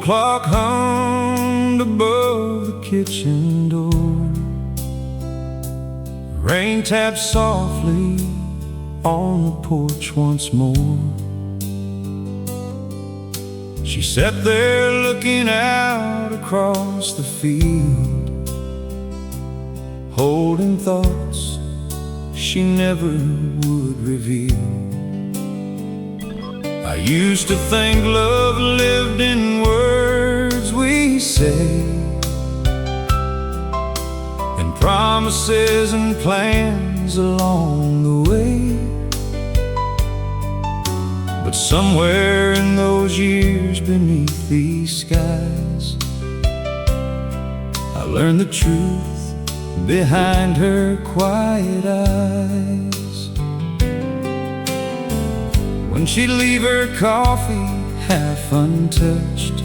clock hummed above the kitchen door. Rain tapped softly on the porch once more. She sat there looking out across the field, holding thoughts she never would reveal. I used to think love lived in words we say, and promises and plans along the way. But somewhere in those years beneath these skies, I learned the truth behind her quiet eyes. When she'd leave her coffee half untouched,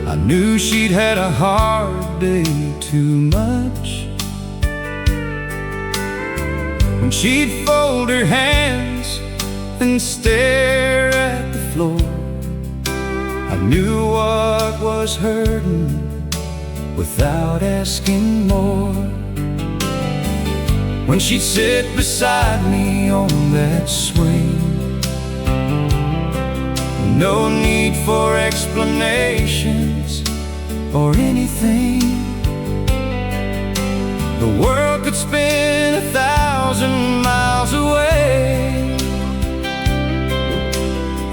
I knew she'd had a hard day too much. When she'd fold her hands and stare at the floor, I knew what was hurting without asking more. When she'd sit beside me on that swing, no need for explanations or anything. The world could spin 1,000 miles away,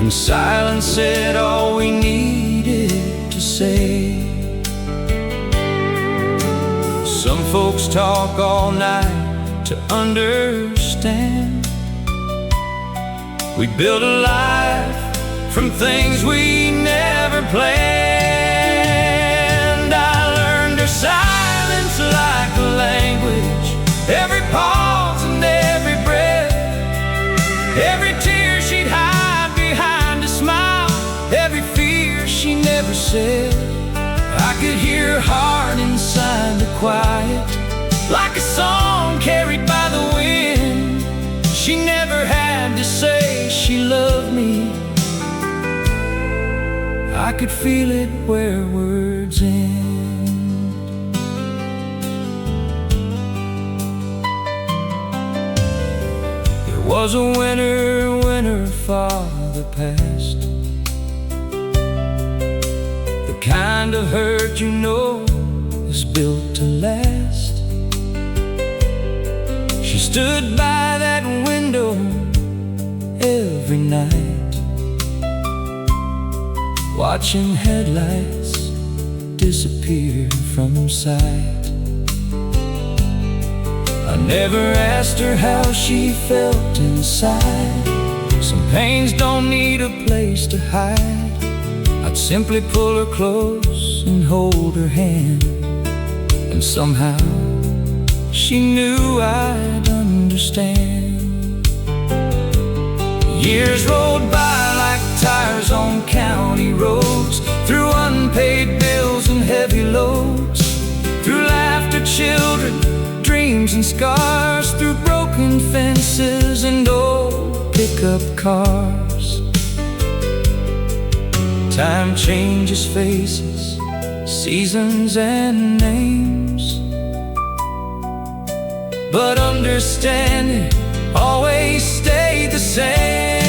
and silence said all we needed to say. Some folks talk all night to understand. We build a life from things we never planned. I learned her silence like a language, every pause and every breath, every tear she'd hide behind a smile, every fear she never said. I could hear her heart inside the quiet, like a song carried by the wind. She never had to say she loved me, I could feel it where words end. It was a winter when her father passed, the kind of hurt you know is built to last. She stood by that window every night, watching headlights disappear from sight. I never asked her how she felt inside. Some pains don't need a place to hide. I'd simply pull her close and hold her hand, and somehow she knew I'd understand. Years rolled by like tires on county roads, through unpaid bills and heavy loads, through laughter, children, dreams and scars, through broken fences and old pickup cars. Time changes faces, seasons and names, but understanding always stayed the same.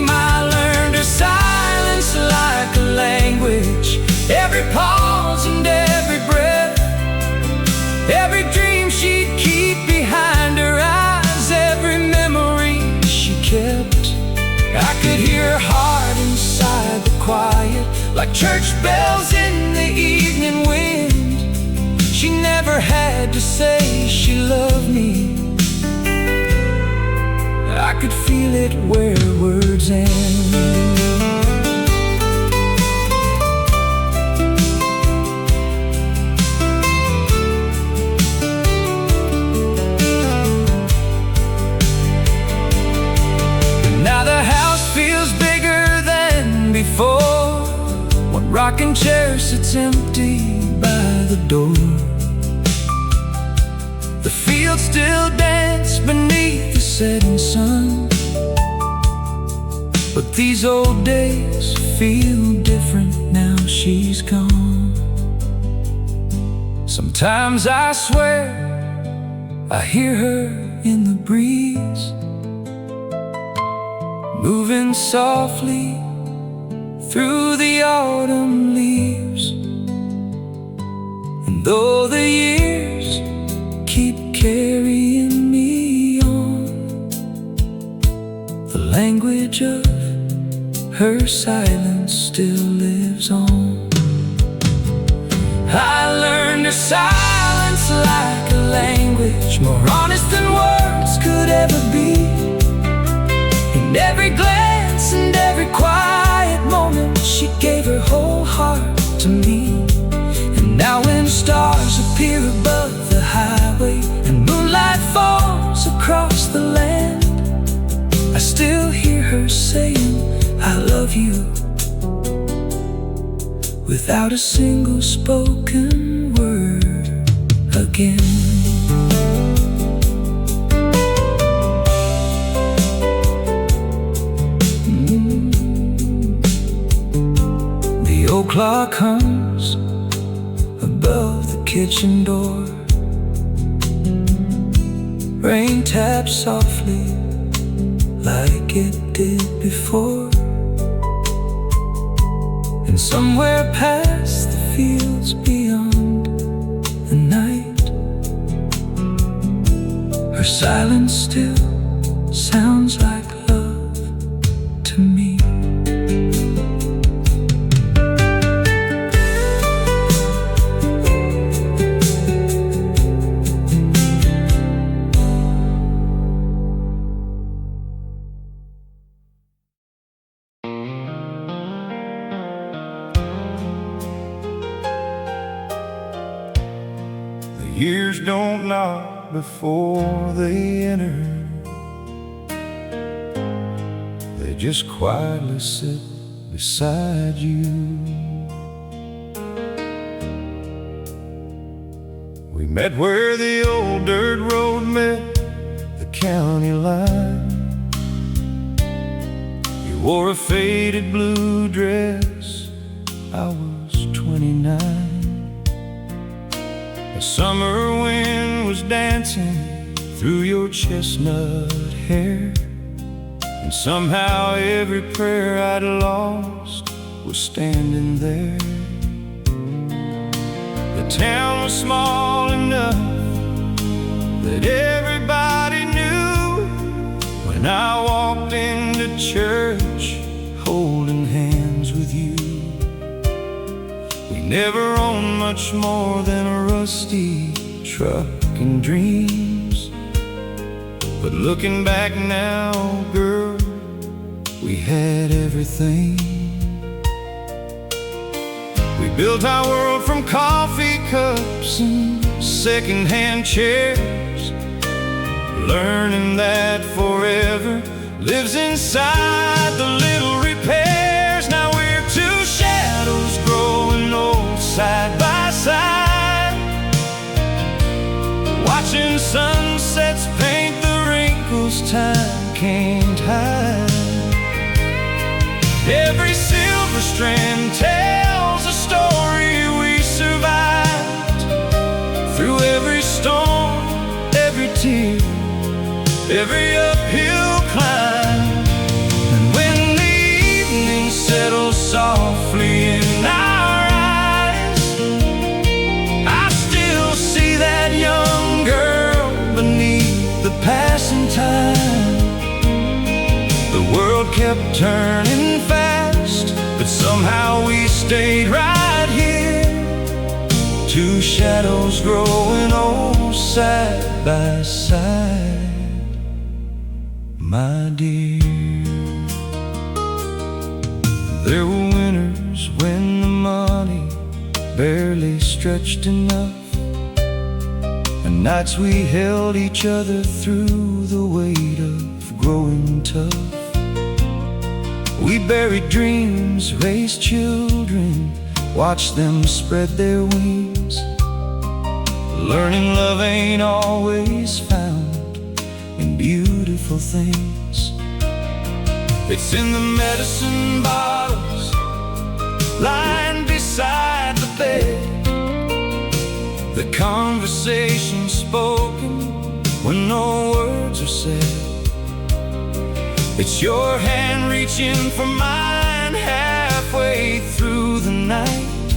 I learned her silence like a language, every pause and every breath, every dream she'd keep behind her eyes, every memory she kept. I could hear her heart inside the quiet, like church bells in the evening wind. She never had to say she loved me, I could feel it where words end. Now the house feels bigger than before. One rocking chair sits empty by the door. The fields still dance beneath the setting sun. But these old days feel different now she's gone. Sometimes I swear I hear her in the breeze, moving softly through the autumn leaves. And though the years keep carrying me on, the language of her silence still lives on. I learned her silence like a language, more honest than words could ever be. In every glance and every quiet moment, she gave her whole heart to me. And now when stars appear above the highway and moonlight falls across the land, I still hear her saying, I love you, without a single spoken word again. The old clock hums above the kitchen door. Rain taps softly like it did before. And somewhere past the fields beyond the night, her silence still sounds like love to me. Years don't knock before they enter, they just quietly sit beside you. We met where the old dirt road met the county line. You wore a faded blue dress, I was 29. The summer wind was dancing through your chestnut hair, and somehow every prayer I'd lost was standing there. The town was small enough that everybody knew when I walked into church holding hands with you. We never owned much more than a rusty truck and dreams, but looking back now, girl, we had everything. We built our world from coffee cups and second-hand chairs, learning that forever lives inside the little repairs. Now we're two shadows growing old side by side, watching sunsets paint the wrinkles time can't hide. Every silver strand tells a story we survived, through every storm, every tear, every uphill climb. And when the evening settles softly in our eyes, I still see that young girl beneath the passing time. The world kept turning fast, but somehow we stayed right here, two shadows growing old side by side, my dear. There were winters when the money barely stretched enough, and nights we held each other through the weight of growing tough. We buried dreams, raised children, watched them spread their wings, learning love ain't always found in beautiful things. It's in the medicine bottles lying beside the bed, the conversation spoken when no words are said. It's your hand reaching for mine halfway through the night,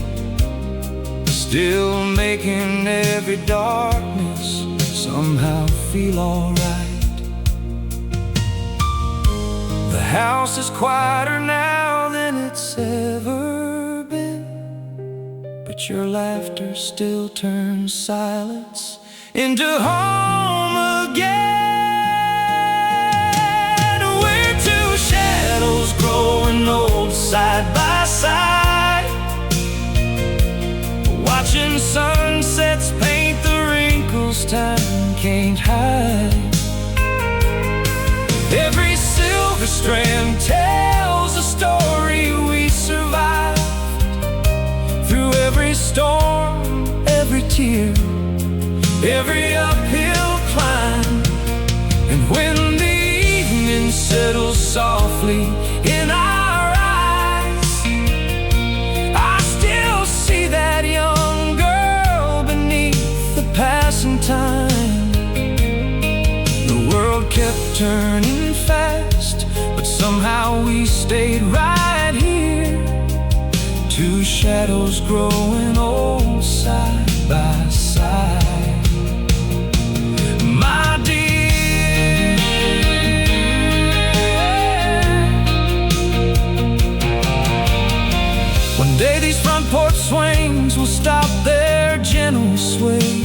still making every darkness somehow feel alright. The house is quieter now than it's ever been, but your laughter still turns silence into home again. We're two shadows growing old side by side, watching sunsets paint the wrinkles time can't hide. Every silver strand tells a story we survived, through every storm, every tear, every uphill climb. And when the evening settles softly in our eyes, I still see that young girl beneath the passing time. The world kept turning fast, but somehow we stayed right here, two shadows growing old side by side. My dear, one day these front porch swings will stop their gentle sway.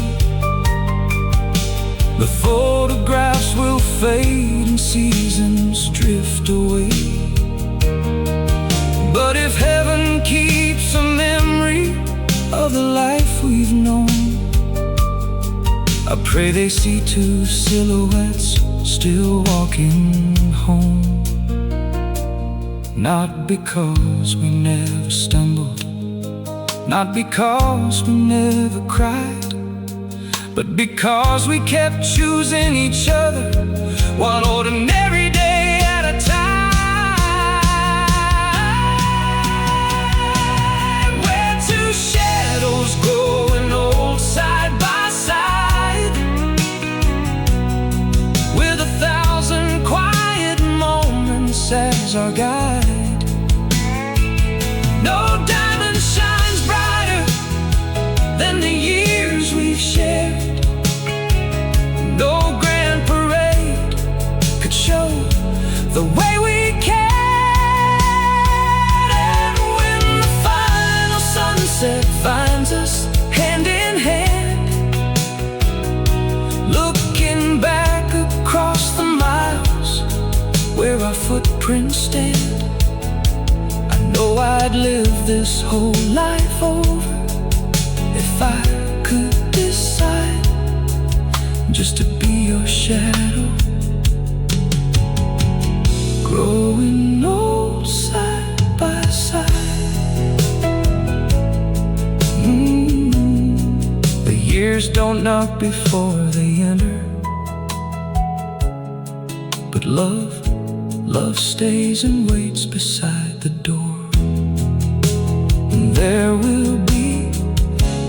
The photographs will fade and seasons drift away. But if heaven keeps a memory of the life we've known, I pray they see two silhouettes still walking home. Not because we never stumbled, not because we never cried, but because we kept choosing each other one ordinary day at a time. We're two shadows growing old side by side, with 1,000 quiet moments as our guide. No diamond shines brighter than the years we've shared. No grand parade could show the way we cared. And when the final sunset finds us hand in hand, looking back across the miles where our footprints stand, I know I'd live this whole life over if I could decide just to be your shadow, growing old side by side. The years don't knock before they enter, but love stays and waits beside the door. And there will be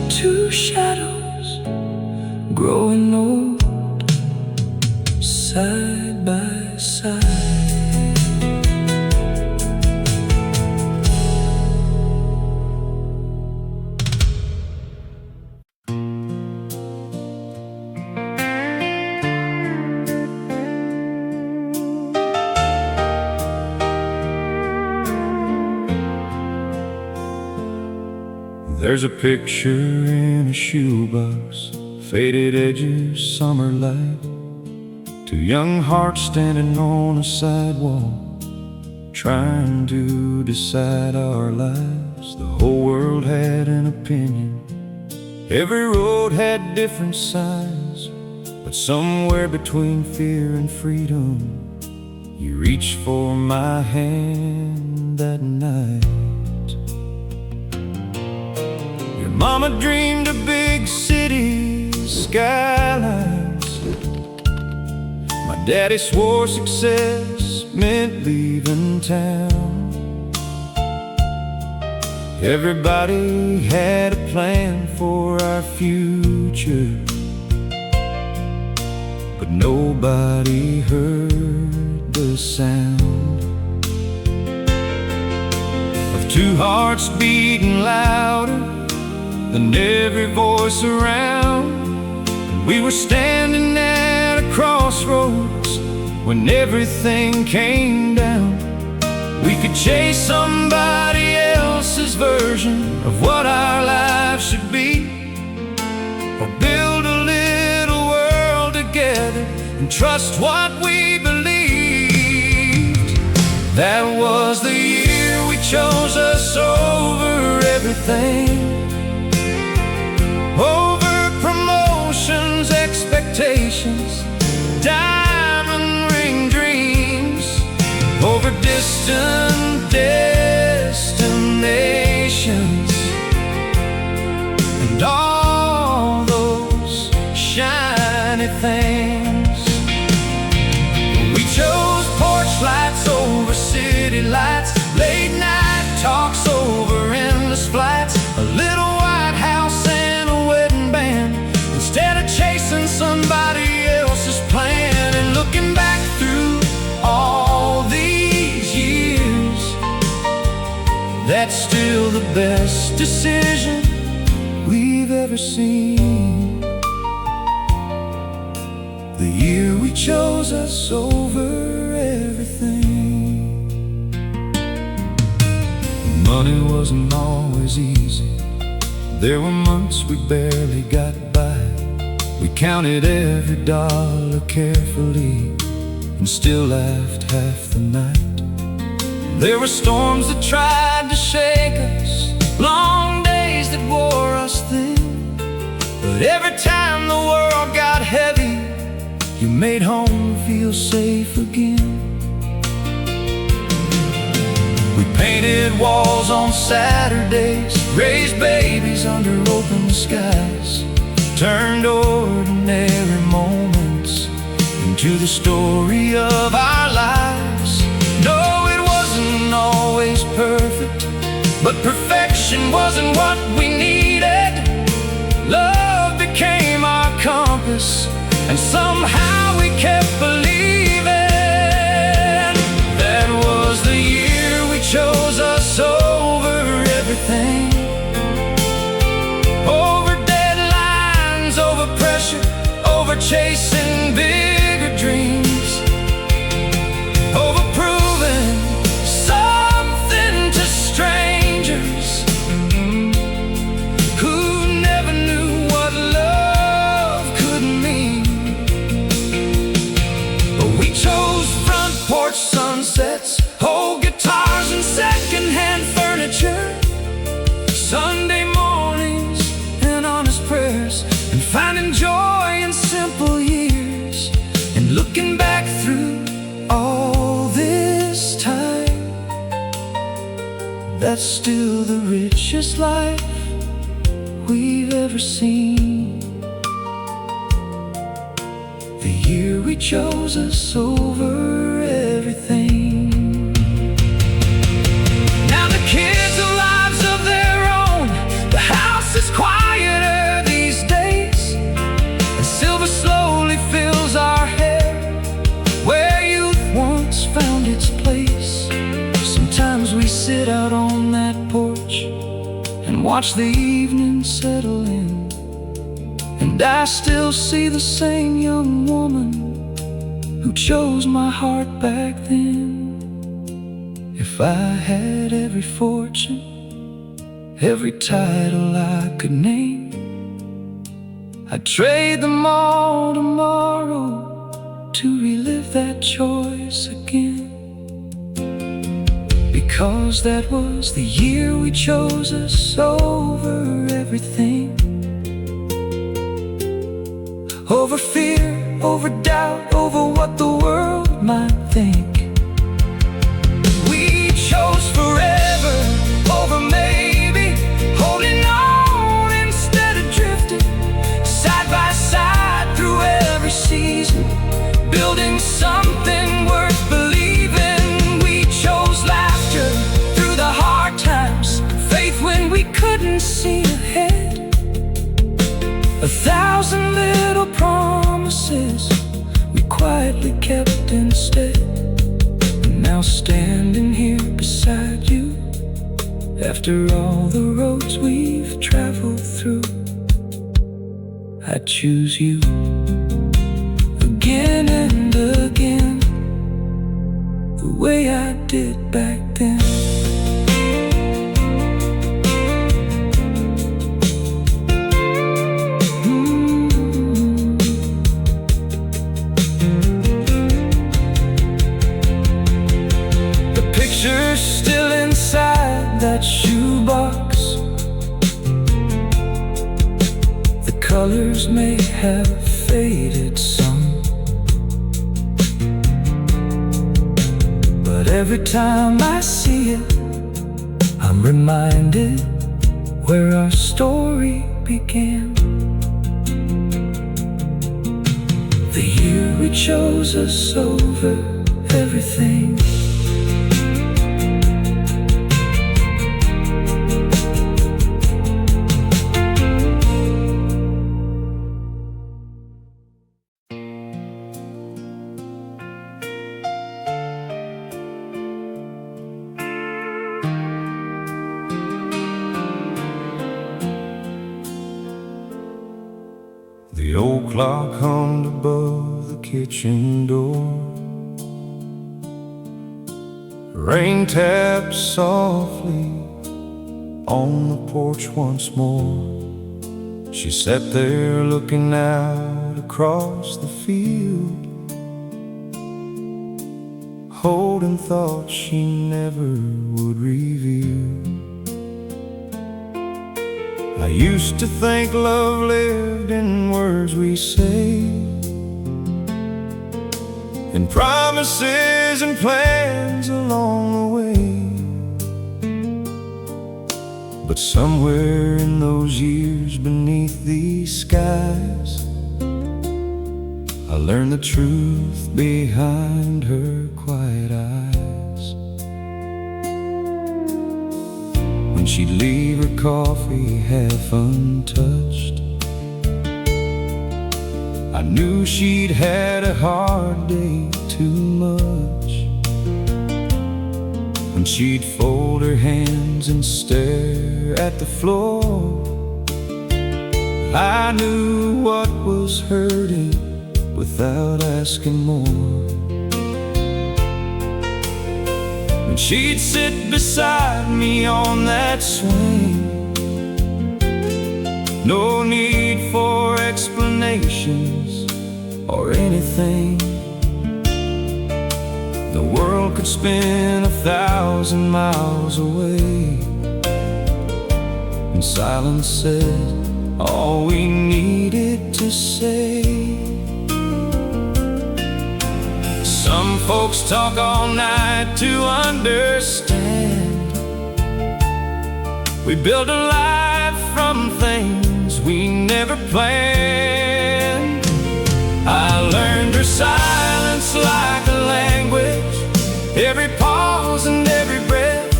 two shadows growing old side by side. There's a picture in a shoebox, faded edges, summer light, two young hearts standing on a sidewalk, trying to decide our lives. The whole world had an opinion, every road had different signs, but somewhere between fear and freedom, you reached for my hand that night. Mama dreamed of big city skylines, my daddy swore success meant leaving town. Everybody had a plan for our future, but nobody heard the sound of two hearts beating louder than every voice around. And we were standing at a crossroads when everything came down. We could chase somebody else's version of what our lives should be, or build a little world together and trust what we believed. That was the year we chose us over everything, over promotions, expectations, diamond ring dreams, over distant destinations, and all those shiny things. We chose porch lights over city lights, late night talks over endless flights, a little White House and a wedding band, instead of chasing somebody else's plan. And looking back through all these years, that's still the best decision we've ever seen. The year we chose us over everything. Money wasn't always easy. There were months we barely got by. We counted every dollar carefully and still laughed half the night. There were storms that tried to shake us, long days that wore us thin, but every time the world got heavy, you made home feel safe again. We painted walls on Saturdays, raised babies under open skies, turned ordinary moments into the story of our lives. No, it wasn't always perfect, but perfection wasn't what we needed. Love became our compass, and somehow we kept believing. That was the year we chose us over everything, over deadlines, over pressure, over chasing bigger dreams, over proving something to strangers who never knew what love could mean. But we chose front porch sunsets, old guitars and secondhand furniture, Sunday mornings and honest prayers, and finding joy in simple years. And looking back through all this time, that's still the richest life we've ever seen. The year we chose us over everything. Now the kids have lives of their own, the house is quieter these days, and silver slowly fills our hair where youth once found its place. Sometimes we sit out on that porch and watch the evening settle in, and I still see the same young woman who chose my heart back then. If I had every fortune, every title I could name, I'd trade them all tomorrow to relive that choice again. Because that was the year we chose us over everything, over fear, over doubt, over what the world might think. We chose forever over maybe, holding on instead of drifting, side by side through every season, building something worth believing. promises we quietly kept instead. And now standing here beside you, after all the roads we've traveled through, I choose you again and again, the way I did back then. The picture's still inside that shoebox. The colors may have faded some, but every time I see it, I'm reminded where our story began. The year we chose us over everything. The old clock hummed above the kitchen door. Rain tapped softly on the porch once more. She sat there looking out across the field, holding thoughts she never would reveal. I used to think love lived in words we say, in promises and plans along the way. But somewhere in those years beneath these skies, I learned the truth behind her quiet eyes. When she'd leave her coffee half untouched, I knew she'd had a hard day too much. When she'd fold her hands and stare at the floor, I knew what was hurting without asking more. When she'd sit beside me on that swing, no need for explanations or anything. The world could spin 1,000 miles away, and silence said all we needed to say. Some folks talk all night to understand. We build a life from things we never planned. I learned her silence like a language, every pause and every breath,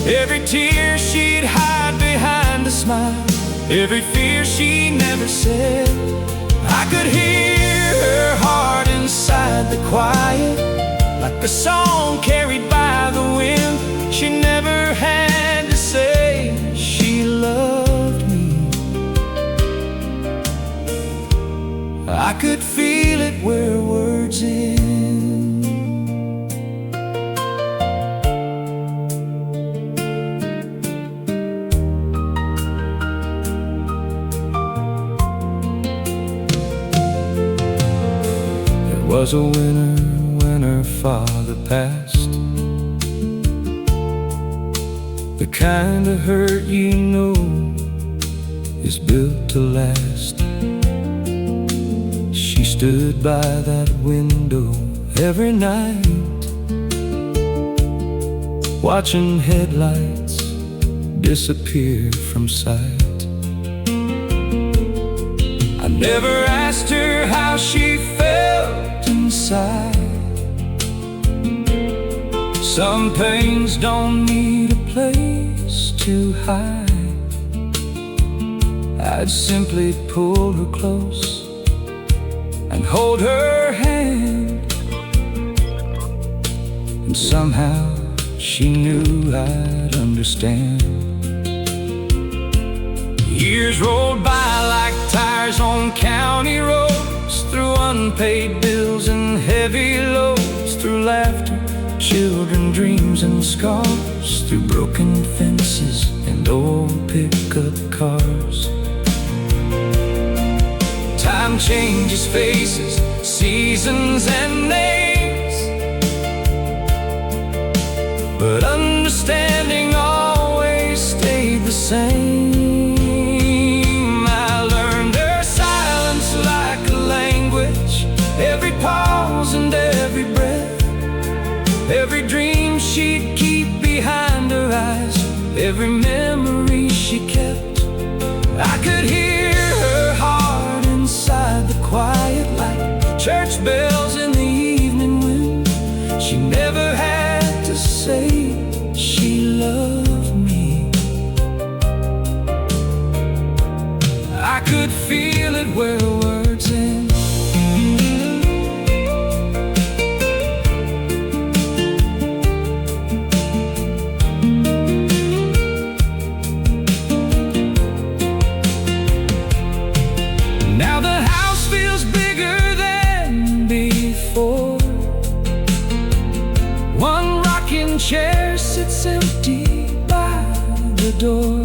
every tear she'd hide behind a smile, every fear she never said. I could hear her heart inside the quiet, like a song carried by the wind. She never had to say she loved me. I could feel it where words end. There was a winter when her father passed, the kind of hurt you know is built to last. She stood by that window every night, watching headlights disappear from sight. I never asked her how she felt inside. Some pains don't need a place to hide. I'd simply pull her close and hold her hand. And somehow she knew I'd understand. Years rolled by like tires on county roads, through unpaid bills and heavy loads, through laughter, children, dreams and scars, through broken fences and old pickup cars. Time changes faces, seasons and names, but understanding always stayed the same. I learned her silence like a language, every pause and every breath, every dream she'd keep behind her eyes, every memory she kept. I could hear her heart inside the quiet light, church bells in the evening wind. She never had to say she loved me. I could feel it where words end. Now the house feels bigger than before. One rocking chair sits empty by the door.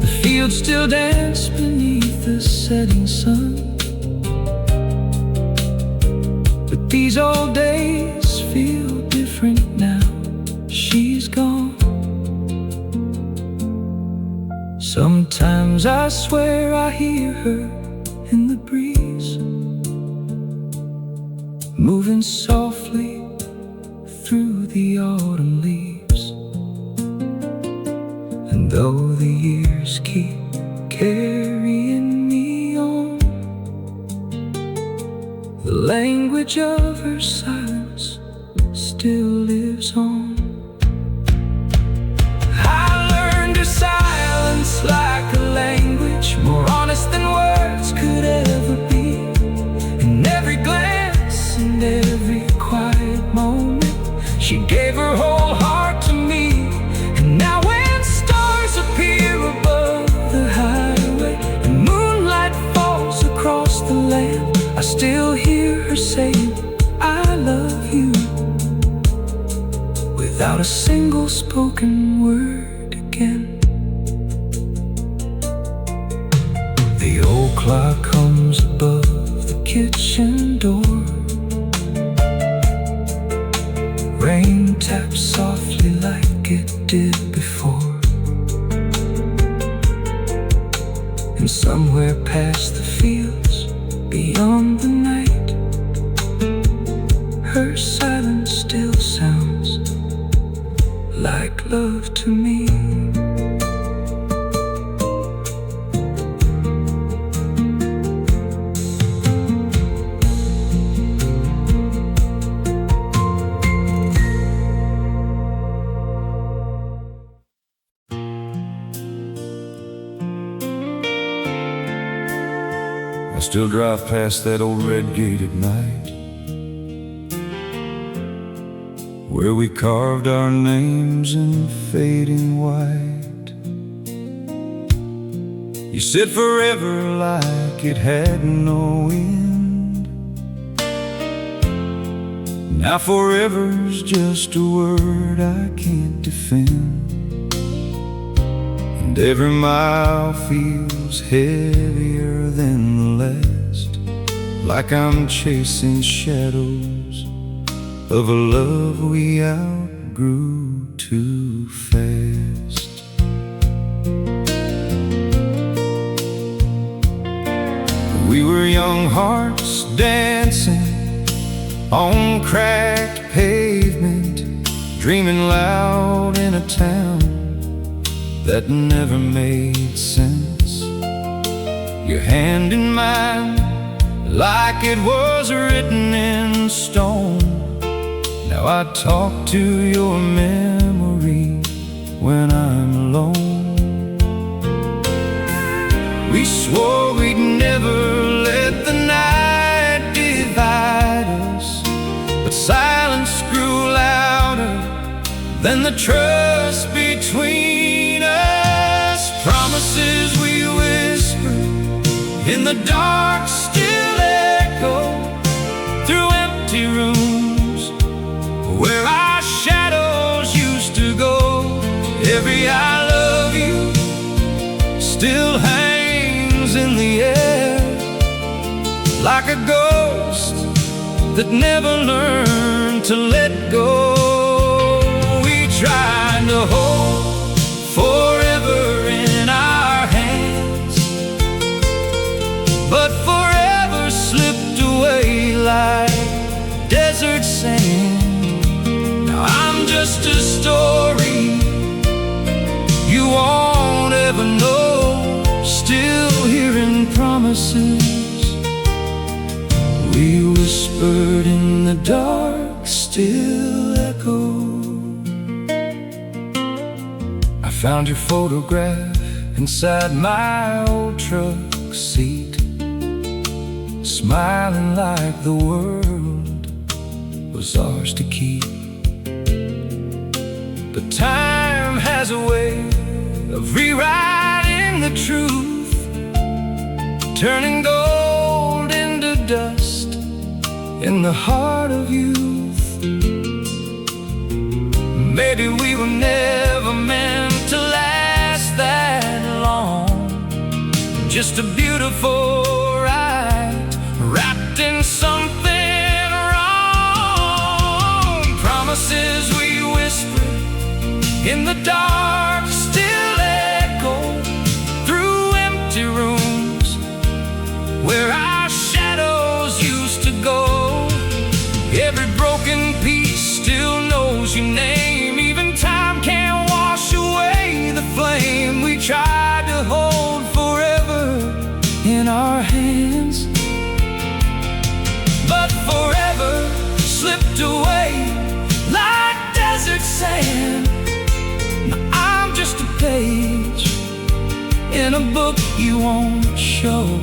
The fields still dance beneath the setting sun, but these old days feel different now. She's gone. Sometimes I swear I hear her in the breeze, moving softly through the autumn leaves. And though the years keep carrying me on, the language of her silence still lives on. Silence like a language, more honest than words could ever be. In every glance and every quiet moment, she gave her whole heart to me. And now when stars appear above the highway and moonlight falls across the land, I still hear her saying, I love you, without a single spoken word again. The old clock hums above the kitchen door. Rain taps softly like it did before. And somewhere past the fields, beyond the night, her silence still sounds like love to me. I still drive past that old red gate at night, where we carved our names in fading white. You said forever like it had no end. Now forever's just a word I can't defend. And every mile feels heavier than the last, like I'm chasing shadows of a love we outgrew too fast. We were young hearts dancing on cracked pavement, dreaming loud in a town that never made sense. Your hand in mine, like it was written in stone. Now I talk to your memory when I'm alone. We swore we'd never than the trust between us. Promises we whisper in the dark still echo through empty rooms where our shadows used to go. Every I love you still hangs in the air like a ghost that never learned to let go. We tried to hold forever in our hands, but forever slipped away like desert sand. Now I'm just a story you won't ever know, still hearing promises we whispered in the dark still echo. I found your photograph inside my old truck seat, smiling like the world was ours to keep. But time has a way of rewriting the truth, turning gold into dust in the heart of youth. Maybe we were never meant to last that long, just a beautiful ride wrapped in something wrong. Promises we whispered in the dark still echo through empty rooms where our shadows used to go. Every broken piece still knows your name, even time can't wash away the flame we tried to hold forever in our hands, but forever slipped away like desert sand. I'm just a page in a book you won't show,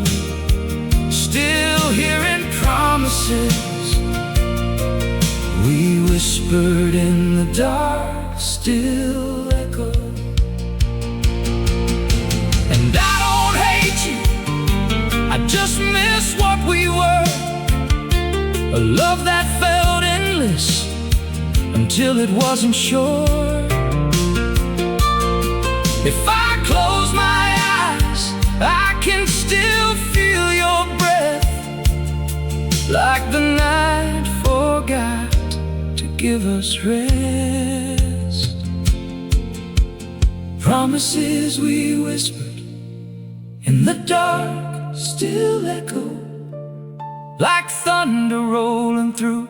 still hearing promises we whispered in the dark still echo. And I don't hate you, I just miss what we were, a love that felt endless until it wasn't sure. If I close my eyes, I can still feel your breath, like the night forgot to give us rest. Promises we whispered in the dark still echo like thunder rolling through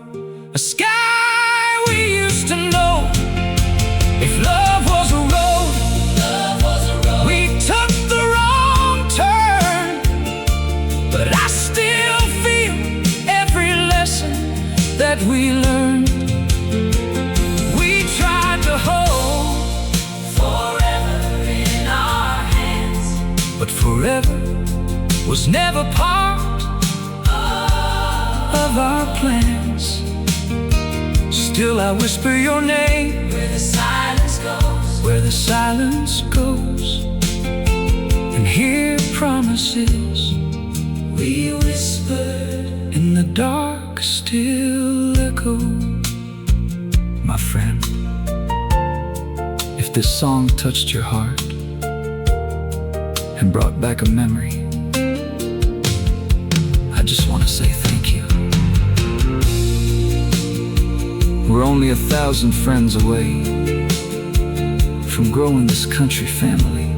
a sky we used to know. If love was a road, we took the wrong turn, but I still feel every lesson that we learned. We tried to hold forever in our hands, but forever was never part of our plans. Still I whisper your name where the silence goes, where the silence goes, and hear promises we whispered in the dark still echo. My friend, if this song touched your heart and brought back a memory, I just want to say thank you. We're only 1,000 friends away from growing this country family.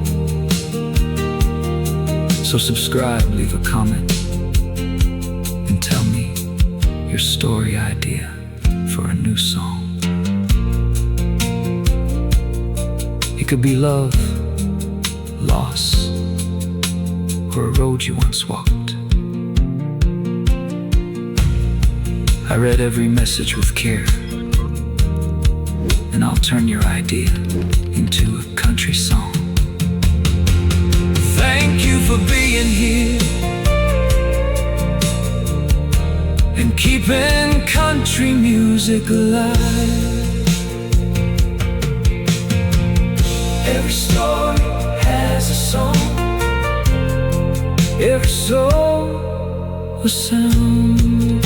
So subscribe, leave a comment, and tell me your story idea for a new song. It could be love, loss, or a road you once walked. I read every message with care, and I'll turn your idea into a country song. Thank you for being here and keeping country music alive. Every story has a song, every soul a sound.